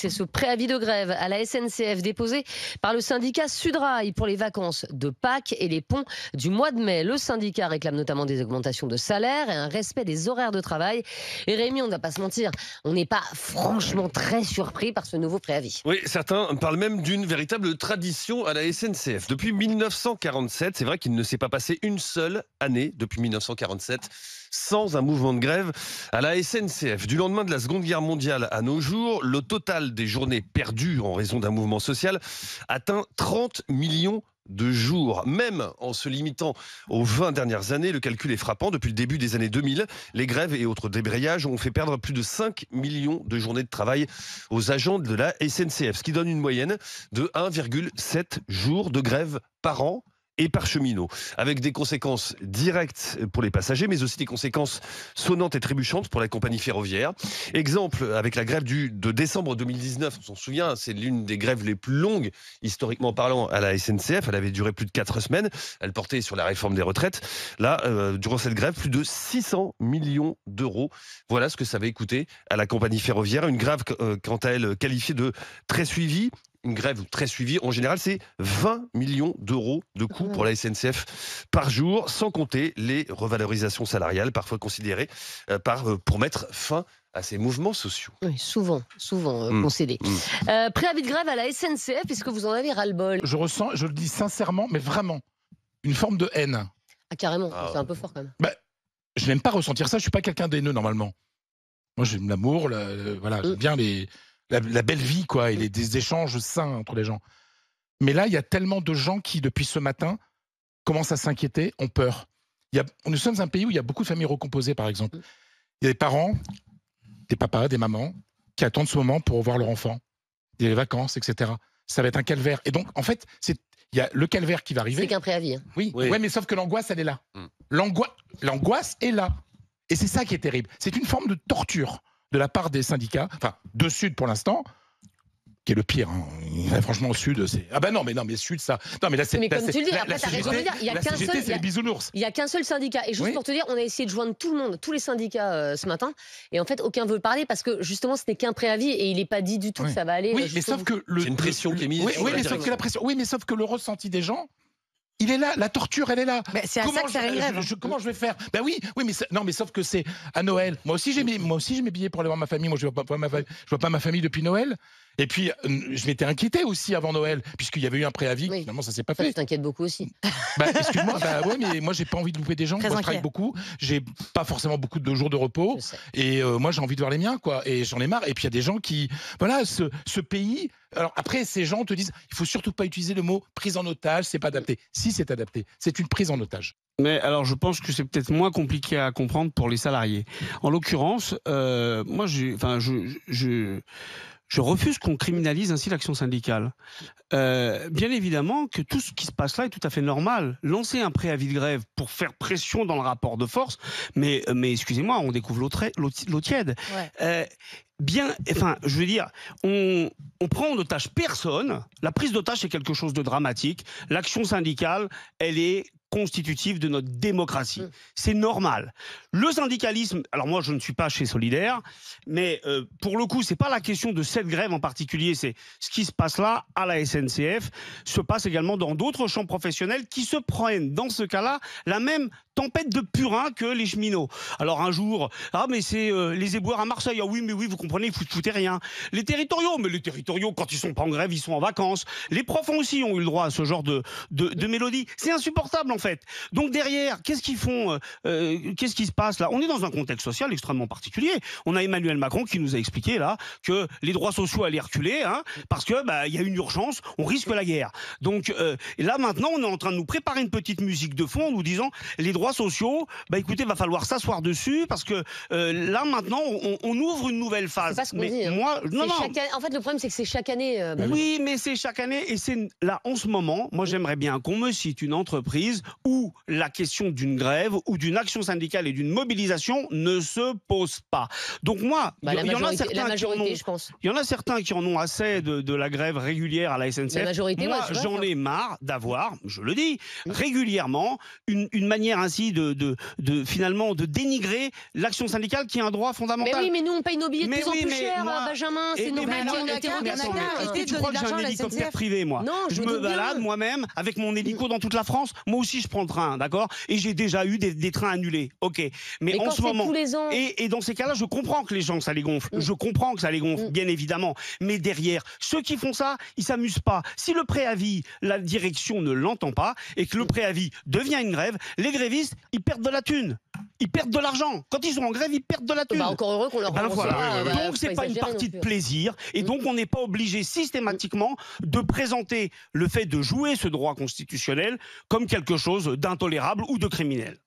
C'est ce préavis de grève à la SNCF déposé par le syndicat Sudrail pour les vacances de Pâques et les ponts du mois de mai. Le syndicat réclame notamment des augmentations de salaire et un respect des horaires de travail. Et Rémi, on ne va pas se mentir, on n'est pas franchement très surpris par ce nouveau préavis. Oui, certains parlent même d'une véritable tradition à la SNCF. Depuis 1947, c'est vrai qu'il ne s'est pas passé une seule année depuis 1947 sans un mouvement de grève à la SNCF. Du lendemain de la Seconde Guerre mondiale à nos jours, le total des journées perdues en raison d'un mouvement social atteint 30 millions de jours. Même en se limitant aux 20 dernières années, le calcul est frappant. Depuis le début des années 2000, les grèves et autres débrayages ont fait perdre plus de 5 millions de journées de travail aux agents de la SNCF, ce qui donne une moyenne de 1,7 jours de grève par an et par cheminot, avec des conséquences directes pour les passagers, mais aussi des conséquences sonnantes et trébuchantes pour la compagnie ferroviaire. Exemple, avec la grève de décembre 2019, on s'en souvient, c'est l'une des grèves les plus longues, historiquement parlant, à la SNCF. Elle avait duré plus de 4 semaines. Elle portait sur la réforme des retraites. Là, durant cette grève, plus de 600 millions d'euros. Voilà ce que ça avait coûté à la compagnie ferroviaire. Une grève, quant à elle, qualifiée de très suivie. Une grève très suivie, en général, c'est 20 millions d'euros de coûts pour la SNCF par jour, sans compter les revalorisations salariales, parfois considérées pour mettre fin à ces mouvements sociaux. Oui, souvent concédé. Préavis de grève à la SNCF, est-ce que vous en avez ras-le-bol? Je ressens, je le dis sincèrement, mais vraiment, une forme de haine. Ah, carrément, c'est un peu fort quand même. Je n'aime pas ressentir ça, je ne suis pas quelqu'un d'haineux normalement. Moi j'aime l'amour, voilà, j'aime bien la belle vie, quoi, et des échanges sains entre les gens. Mais là, il y a tellement de gens qui, depuis ce matin, commencent à s'inquiéter, ont peur. Nous sommes un pays où il y a beaucoup de familles recomposées, par exemple. Il y a des parents, des papas, des mamans, qui attendent ce moment pour voir leur enfant. Il y a les vacances, etc. Ça va être un calvaire. Et donc, en fait, il y a le calvaire qui va arriver. C'est qu'un préavis. Hein. Oui, ouais, mais sauf que l'angoisse, elle est là. L'angoisse est là. Et c'est ça qui est terrible. C'est une forme de torture de la part des syndicats, enfin, de Sud pour l'instant, qui est le pire. Hein. Franchement, au Sud, c'est... Ah ben non, mais Sud, ça... Non, mais là, c'est... Mais comme tu le dis, après, t'as raison de dire, il y a qu'un seul... c'est les bisounours. Il n'y a qu'un seul syndicat. Et juste pour te dire, on a essayé de joindre tout le monde, tous les syndicats ce matin, et en fait, aucun veut parler parce que, justement, ce n'est qu'un préavis et il n'est pas dit du tout que ça va aller... Oui, mais sauf que... C'est une pression qui est mise sur la direction. Oui, mais sauf que le ressenti des gens... Il est là, la torture, elle est là. C'est à ça que ça grève. Comment je vais faire? Ben oui, mais sauf que c'est à Noël. Moi aussi, j'ai mes billets pour aller voir ma famille. Moi, je vois pas ma famille depuis Noël. Et puis, je m'étais inquiété aussi avant Noël, puisqu'il y avait eu un préavis. Oui. Finalement, ça s'est pas fait. Tu t'inquiètes beaucoup aussi. Excuse-moi, ouais, mais moi, j'ai pas envie de louper des gens. Moi, je travaille beaucoup. J'ai pas forcément beaucoup de jours de repos. Et moi, j'ai envie de voir les miens, quoi. Et j'en ai marre. Et puis, il y a des gens qui, voilà, ce pays. Alors après, ces gens te disent, il faut surtout pas utiliser le mot prise en otage, c'est pas adapté. Si, c'est adapté. C'est une prise en otage. Mais alors, je pense que c'est peut-être moins compliqué à comprendre pour les salariés. En l'occurrence, moi, je refuse qu'on criminalise ainsi l'action syndicale. Bien évidemment que tout ce qui se passe là est tout à fait normal. Lancer un préavis de grève pour faire pression dans le rapport de force, mais excusez-moi, on découvre l'eau tiède. Ouais. Je veux dire, on prend en otage personne. La prise d'otage, c'est quelque chose de dramatique. L'action syndicale, elle est constitutive de notre démocratie. C'est normal. Le syndicalisme, alors moi je ne suis pas chez Solidaire, mais pour le coup c'est pas la question de cette grève en particulier, c'est ce qui se passe là à la SNCF, se passe également dans d'autres champs professionnels qui se prennent dans ce cas-là la même tempête de purin que les cheminots. Alors un jour, mais c'est les éboueurs à Marseille, ah oui mais oui vous comprenez, vous ne foutez rien. Les territoriaux, mais les territoriaux quand ils sont pas en grève, ils sont en vacances. Les profs aussi ont eu le droit à ce genre de mélodie. C'est insupportable en fait. Donc derrière, qu'est-ce qu'ils font qu'est-ce qui se passe là? On est dans un contexte social extrêmement particulier. On a Emmanuel Macron qui nous a expliqué là que les droits sociaux allaient reculer, hein, parce que y a une urgence, on risque la guerre. Donc là maintenant, on est en train de nous préparer une petite musique de fond en nous disant les droits sociaux, écoutez, va falloir s'asseoir dessus parce que là maintenant, on ouvre une nouvelle phase. C'est pas ce qu'on dit. Hein. Moi, non. En fait, le problème c'est que c'est chaque année. Oui, mais c'est chaque année et c'est là en ce moment. Moi, j'aimerais bien qu'on me cite une entreprise où la question d'une grève ou d'une action syndicale et d'une mobilisation ne se pose pas. Donc moi, il y en a certains qui en ont assez de la grève régulière à la SNCF. La majorité, moi, j'en ai marre d'avoir, je le dis, régulièrement une manière ainsi ainsi finalement de dénigrer l'action syndicale qui est un droit fondamental. Mais oui, mais nous on paye nos billets de Mais plus en oui, plus mais cher, moi- Benjamin. C'est Et- nos mais billets moi, qui ont été mais interrogés. attends, arrêtez est-ce que de tu crois que donner j'ai un de l'argent à la hélicoptère SNCF? privé, moi? Non, je Je me me doute bien. balade moi-même avec mon hélico dans toute la France. Moi aussi, je prends le train, d'accord? Et j'ai déjà eu des trains annulés. Ok. Mais Mais en quand ce c'est moment. tous les ans. Et dans ces cas-là, je comprends que les gens, ça les gonfle. Je comprends que ça les gonfle, bien évidemment. Mais derrière, ceux qui font ça, ils s'amusent pas. Si le préavis, la direction ne l'entend pas et que le préavis devient une grève, les grévistes, ils perdent de la thune. Ils perdent de l'argent. Quand ils sont en grève, ils perdent de la thune. Bah, encore heureux qu'on leur Ben rembourse voilà. pas, Donc faut c'est pas une exagérer partie non de plus. plaisir et donc on n'est pas obligé systématiquement de présenter le fait de jouer ce droit constitutionnel comme quelque chose d'intolérable ou de criminel.